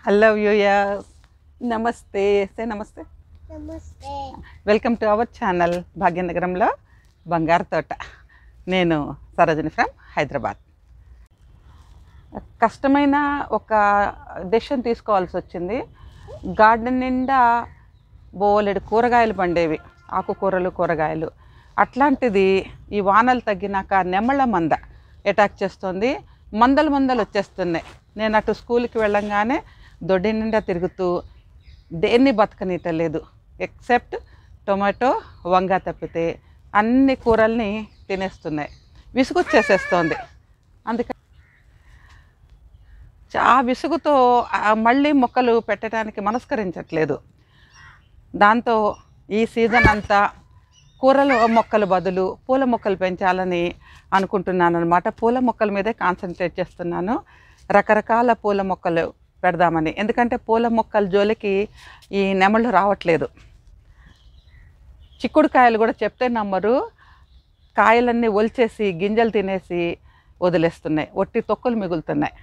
Hello viewers. Namaste. Say namaste. Namaste. Welcome to our channel భాగ్యనగరంలో బంగారు తోట. నేను సరోజిని ఫ్రమ్ హైదరాబాద్. కష్టమైన ఒక డెసిషన్ తీసుకోవాల్సి వచ్చింది. గార్డెన్ నిండా బోలెడు కూరగాయలు పండేవి, ఆకుకూరలు కూరగాయలు. అట్లాంటిది ఈ వానలు తగ్గినాక నెమళ్ళ మంద అటాక్ చేస్తుంది. మందలు వచ్చేస్తున్నాయి. నేను అటు స్కూల్కి వెళ్ళంగానే దొడ్డి నిండా తిరుగుతూ దేన్ని బతకనీయటలేదు, ఎక్సెప్ట్ టొమాటో వంగ తప్పితే అన్ని కూరల్ని తినేస్తున్నాయి. విసుగొచ్చేసేస్తోంది. అందుకని ఆ విసుగుతో మళ్ళీ మొక్కలు పెట్టడానికి మనస్కరించట్లేదు. దాంతో ఈ సీజన్ అంతా కూరల మొక్కలు బదులు పూల మొక్కలు పెంచాలని అనుకుంటున్నాను అనమాట. పూల మొక్కల మీదే కాన్సన్ట్రేట్ చేస్తున్నాను. రకరకాల పూల మొక్కలు పెడదామని. ఎందుకంటే పూల మొక్కల జోలికి ఈ నెమళ్ళు రావట్లేదు. చిక్కుడుకాయలు కూడా చెప్తే నమ్మరు, కాయలన్నీ ఒలిచేసి గింజలు తినేసి వదిలేస్తున్నాయి. ఒట్టి తొక్కులు మిగులుతున్నాయి.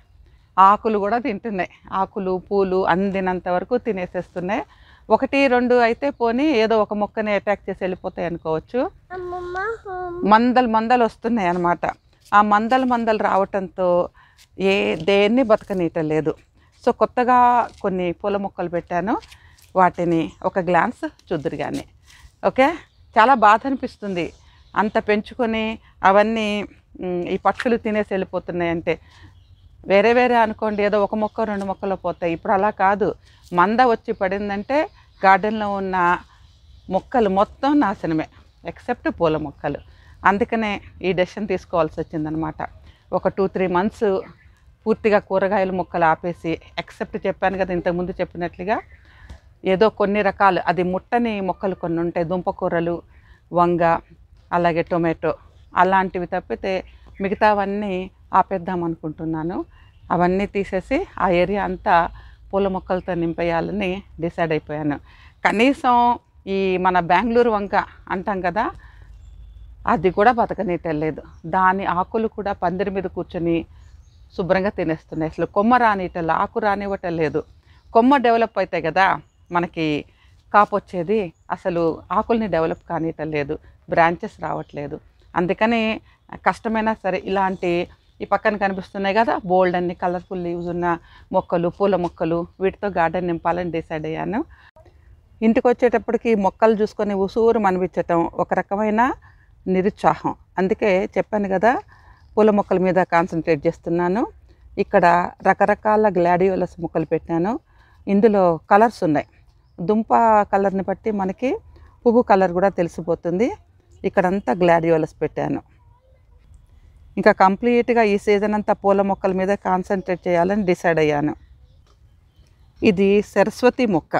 ఆకులు కూడా తింటున్నాయి. ఆకులు పూలు అందినంత వరకు తినేసేస్తున్నాయి. 1-2 అయితే పోనీ ఏదో ఒక మొక్కని అటాక్ చేసి వెళ్ళిపోతాయి అనుకోవచ్చు. మందలు వస్తున్నాయి అన్నమాట. ఆ మందలు రావటంతో దేన్ని బతకనీయటలేదు. సో కొత్తగా కొన్ని పూల మొక్కలు పెట్టాను. వాటిని ఒక గ్లాన్స్ చూద్దురు కానీ. ఓకే, చాలా బాధ అనిపిస్తుంది. అంత పెంచుకొని అవన్నీ ఈ పక్షులు తినేసి వెళ్ళిపోతున్నాయి. అంటే వేరే అనుకోండి, ఏదో ఒక మొక్క 2 మొక్కలు పోతాయి. ఇప్పుడు అలా కాదు. మంద వచ్చి పడిందంటే గార్డెన్లో ఉన్న మొక్కలు మొత్తం నాశనమే, ఎక్సెప్ట్ పూల మొక్కలు. అందుకనే ఈ డెసిషన్ తీసుకోవాల్సి వచ్చిందనమాట. ఒక 2-3 మంత్స్ పూర్తిగా కూరగాయల మొక్కలు ఆపేసి, ఎక్సెప్ట్ చెప్పాను కదా ఇంతకుముందు చెప్పినట్లుగా, ఏదో కొన్ని రకాలు అది ముట్టని మొక్కలు కొన్ని ఉంటాయి. దుంపకూరలు, వంగ, అలాగే టొమాటో అలాంటివి తప్పితే మిగతావన్నీ ఆపేద్దాం అనుకుంటున్నాను. అవన్నీ తీసేసి ఆ ఏరియా అంతా పూల మొక్కలతో నింపేయాలని డిసైడ్ అయిపోయాను. కనీసం ఈ మన బెంగళూరు వంక అంటాం కదా, అది కూడా బతకనీయటలేదు. దాని ఆకులు కూడా పందిరి మీద కూర్చొని శుభ్రంగా తినేస్తున్నాయి. అసలు కొమ్మ రానియటలేదు, ఆకు రానివ్వటలేదు. కొమ్మ డెవలప్ అవుతాయి కదా మనకి కాపు వచ్చేది, అసలు ఆకుల్ని డెవలప్ కానియటలేదు, బ్రాంచెస్ రావట్లేదు. అందుకని కష్టమైనా సరే ఇలాంటి ఈ పక్కన కనిపిస్తున్నాయి కదా బోల్డ్ అన్ని కలర్ఫుల్ లీవ్స్ ఉన్న మొక్కలు, పూల మొక్కలు, వీటితో గార్డెన్ నింపాలని డిసైడ్ అయ్యాను. ఇంటికి వచ్చేటప్పటికి మొక్కలు చూసుకొని ఉసూరు అనిపించటం ఒక రకమైన నిరుత్సాహం. అందుకే చెప్పాను కదా పూల మొక్కల మీద కాన్సన్ట్రేట్ చేస్తున్నాను. ఇక్కడ రకరకాల గ్లాడియోలస్ మొక్కలు పెట్టాను. ఇందులో కలర్స్ ఉన్నాయి. దుంప కలర్ని బట్టి మనకి పువ్వు కలర్ కూడా తెలిసిపోతుంది. ఇక్కడంతా గ్లాడియోలస్ పెట్టాను. ఇంకా కంప్లీట్గా ఈ సీజన్ అంతా పూల మొక్కల మీద కాన్సన్ట్రేట్ చేయాలని డిసైడ్ అయ్యాను. ఇది సరస్వతి మొక్క.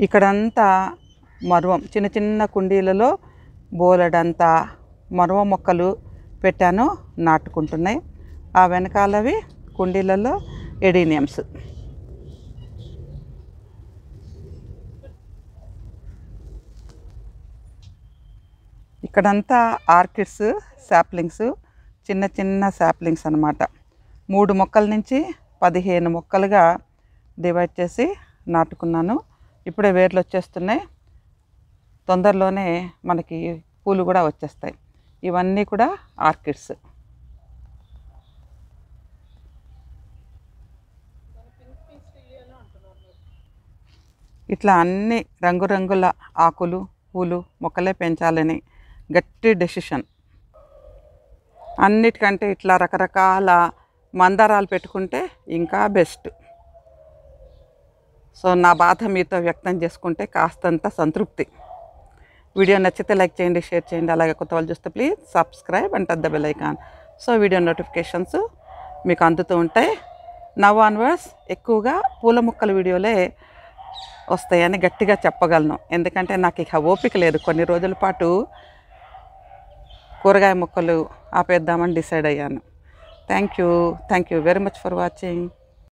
ఇక్కడంతా మరువం, చిన్న కుండీలలో బోలెడంతా మరువ మొక్కలు పెట్టాను, నాటుకుంటున్నాయి. ఆ వెనకాలవి కుండీలలో ఎడీనియమ్స్. ఇక్కడంతా ఆర్కిడ్స్, శాప్లింగ్స్, చిన్న శాప్లింగ్స్ అన్నమాట. 3 మొక్కల నుంచి 15 మొక్కలుగా డివైడ్ చేసి నాటుకున్నాను. ఇప్పుడే వేర్లు వచ్చేస్తున్నాయి. తొందరలోనే మనకి పూలు కూడా వచ్చేస్తాయి. ఇవన్నీ కూడా ఆర్కిడ్స్. ఇట్లా అన్ని రంగురంగుల ఆకులు, పూలు మొక్కలే పెంచాలని గట్టి డెసిషన్. అన్నిటికంటే ఇట్లా రకరకాల మందారాలు పెట్టుకుంటే ఇంకా బెస్ట్. సో నా బాధ మీతో వ్యక్తం చేసుకుంటే కాస్తంత సంతృప్తి. వీడియో నచ్చితే లైక్ చేయండి, షేర్ చేయండి. అలాగే కొత్త వాళ్ళు చూస్తే please subscribe and touch the bell icon. So video notifications మీకు అందుతూ ఉంటాయి. నవ్ ఆన్వర్డ్స్ ఎక్కువగా పూల మొక్కల వీడియోలే వస్తాయని గట్టిగా చెప్పగలను. ఎందుకంటే నాకు ఇక ఓపిక లేదు. కొన్ని రోజుల పాటు కూరగాయ మొక్కలు ఆపేద్దామని డిసైడ్ అయ్యాను. Thank you very much for watching.